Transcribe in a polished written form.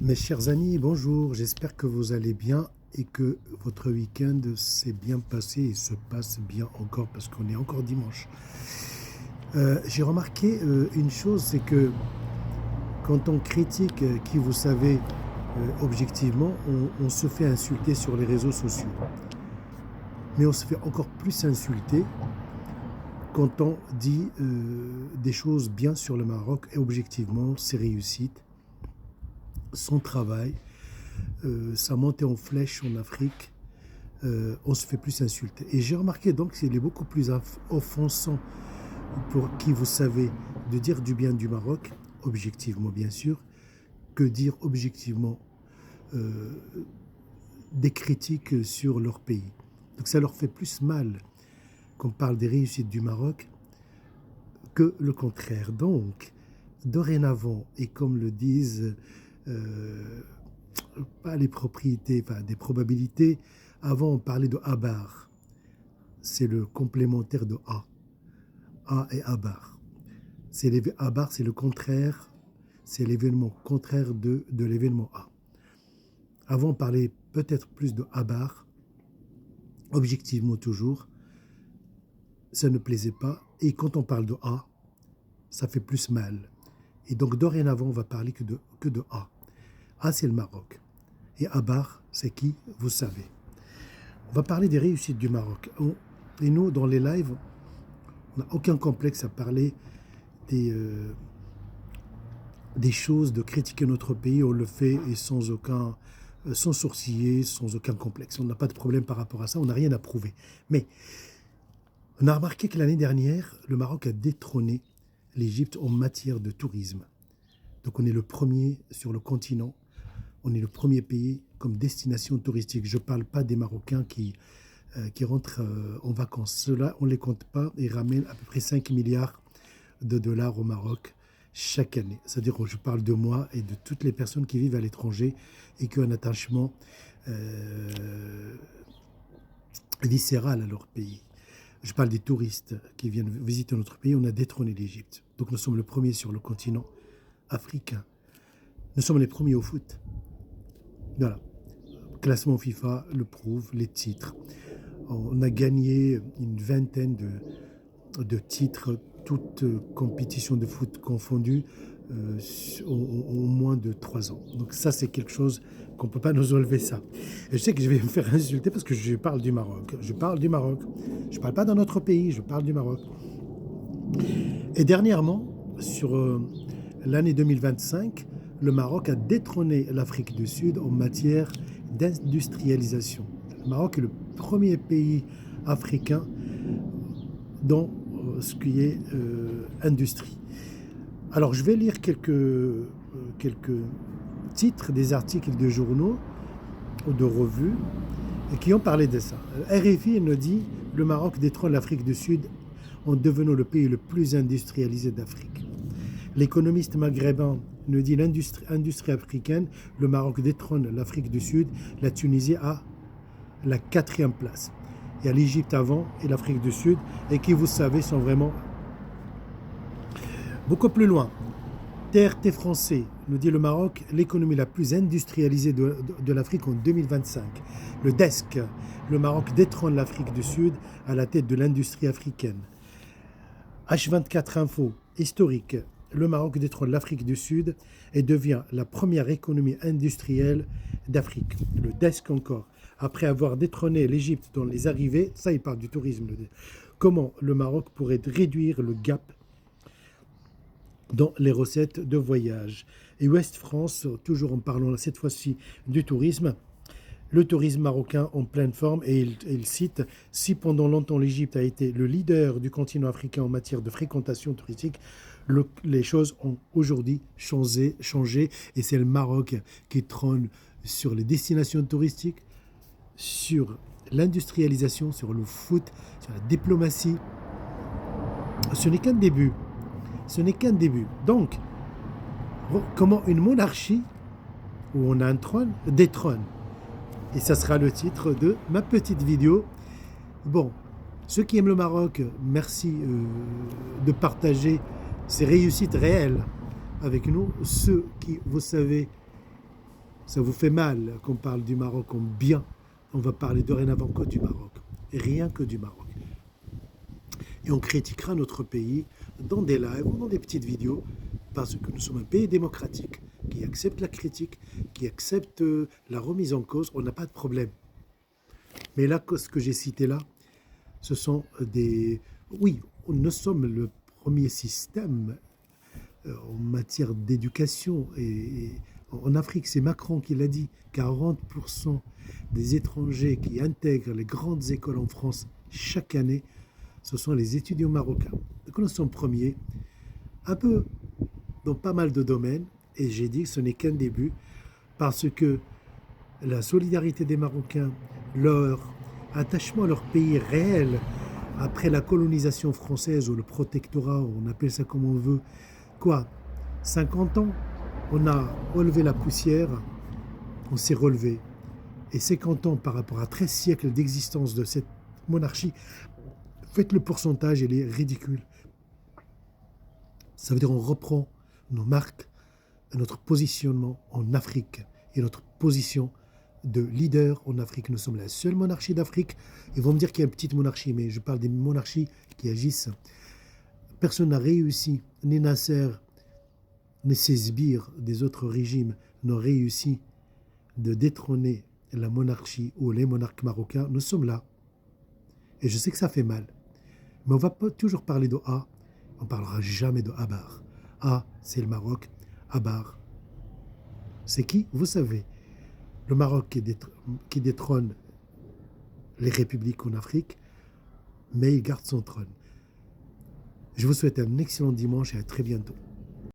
Mes chers amis, bonjour, j'espère que vous allez bien et que votre week-end s'est bien passé et se passe bien encore parce qu'on est encore dimanche. J'ai remarqué une chose, c'est que quand on critique qui vous savez objectivement, on se fait insulter sur les réseaux sociaux. Mais on se fait encore plus insulter quand on dit des choses bien sur le Maroc et objectivement ses réussites, son travail, sa montée en flèche en Afrique, on se fait plus insulter. Et j'ai remarqué donc qu'il est beaucoup plus offensant pour qui vous savez de dire du bien du Maroc, objectivement bien sûr, que dire objectivement euh, des critiques sur leur pays. Donc ça leur fait plus mal qu'on parle des réussites du Maroc que le contraire. Donc, dorénavant, et comme le disent euh, pas les propriétés, enfin des probabilités, avant on parlait de Abar, c'est le complémentaire de A et Abar. Abar, c'est le contraire, c'est l'événement contraire de l'événement A. Avant on parlait peut-être plus de Abar, objectivement toujours, ça ne plaisait pas, et quand on parle de A, ça fait plus mal. Et donc dorénavant on va parler que de A. A c'est le Maroc, et Abar c'est qui, vous savez. On va parler des réussites du Maroc. Et nous, dans les lives, on n'a aucun complexe à parler des choses, de critiquer notre pays. On le fait et sans sourciller, sans aucun complexe. On n'a pas de problème par rapport à ça, on n'a rien à prouver. Mais on a remarqué que l'année dernière, le Maroc a détrôné l'Égypte en matière de tourisme. Donc on est le premier sur le continent. On est le premier pays comme destination touristique. Je ne parle pas des Marocains qui rentrent en vacances. Ceux-là, on ne les compte pas et ramènent à peu près 5 milliards de dollars au Maroc chaque année. C'est-à-dire que je parle de moi et de toutes les personnes qui vivent à l'étranger et qui ont un attachement viscéral à leur pays. Je parle des touristes qui viennent visiter notre pays. On a détrôné l'Égypte. Donc nous sommes le premier sur le continent africain. Nous sommes les premiers au foot. Voilà. Classement FIFA le prouve, les titres. On a gagné une vingtaine de titres, toutes compétitions de foot confondues, en moins de 3 ans. Donc ça, c'est quelque chose qu'on ne peut pas nous enlever ça. Et je sais que je vais me faire insulter parce que je parle du Maroc. Je parle du Maroc. Je ne parle pas d'un autre pays, je parle du Maroc. Et dernièrement, sur l'année 2025, le Maroc a détrôné l'Afrique du Sud en matière d'industrialisation. Le Maroc est le premier pays africain dans ce qui est industrie. Alors, je vais lire quelques titres des articles de journaux ou de revues qui ont parlé de ça. RFI nous dit « Le Maroc détrône l'Afrique du Sud en devenant le pays le plus industrialisé d'Afrique ». L'économiste maghrébin nous dit l'industrie africaine, le Maroc détrône l'Afrique du Sud, la Tunisie a la 4e place. Il y a l'Égypte avant et l'Afrique du Sud, et qui, vous savez, sont vraiment beaucoup plus loin. TRT français nous dit le Maroc, l'économie la plus industrialisée de l'Afrique en 2025. Le desk, le Maroc détrône l'Afrique du Sud à la tête de l'industrie africaine. H24 Info, historique, le Maroc détrône l'Afrique du Sud et devient la première économie industrielle d'Afrique. Le desk encore. Après avoir détrôné l'Égypte dans les arrivées, ça il parle du tourisme. Comment le Maroc pourrait réduire le gap dans les recettes de voyage. Et Ouest France, toujours en parlant cette fois-ci du tourisme, le tourisme marocain en pleine forme, et il cite « Si pendant longtemps l'Égypte a été le leader du continent africain en matière de fréquentation touristique, les choses ont aujourd'hui changé, et c'est le Maroc qui trône sur les destinations touristiques, sur l'industrialisation, sur le foot, sur la diplomatie. Ce n'est qu'un début. Ce n'est qu'un début. Donc, comment une monarchie, où on a un trône, détrône. Et ça sera le titre de ma petite vidéo. Bon, ceux qui aiment le Maroc, merci de partager ces réussites réelles avec nous. Ceux qui, vous savez, Ça vous fait mal qu'on parle du Maroc en bien. On va parler dorénavant que du Maroc. Et rien que du Maroc. Et on critiquera notre pays dans des lives ou dans des petites vidéos parce que nous sommes un pays démocratique qui accepte la critique, qui accepte la remise en cause. On n'a pas de problème. Mais là, ce que j'ai cité là, ce sont des... Oui, nous sommes le premier système en matière d'éducation. Et en Afrique, c'est Macron qui l'a dit, 40% des étrangers qui intègrent les grandes écoles en France chaque année, ce sont les étudiants marocains. Donc nous sommes premiers, un peu dans pas mal de domaines, et j'ai dit que ce n'est qu'un début, parce que la solidarité des Marocains, leur attachement à leur pays réel, après la colonisation française ou le protectorat, on appelle ça comme on veut, quoi, 50 ans, on a relevé la poussière, on s'est relevé. Et 50 ans par rapport à 13 siècles d'existence de cette monarchie, faites le pourcentage, il est ridicule. Ça veut dire on reprend nos marques, notre positionnement en Afrique et notre position de leader en Afrique. Nous sommes la seule monarchie d'Afrique. Ils vont me dire qu'il y a une petite monarchie, mais je parle des monarchies qui agissent. Personne n'a réussi, ni Nasser, ni ses sbires des autres régimes n'ont réussi de détrôner la monarchie ou les monarques marocains. Nous sommes là. Et je sais que ça fait mal. Mais on va pas toujours parler de A. On ne parlera jamais de Abar. A, c'est le Maroc. Abar, c'est qui? Vous savez. Le Maroc qui détrône les républiques en Afrique, mais il garde son trône. Je vous souhaite un excellent dimanche et à très bientôt.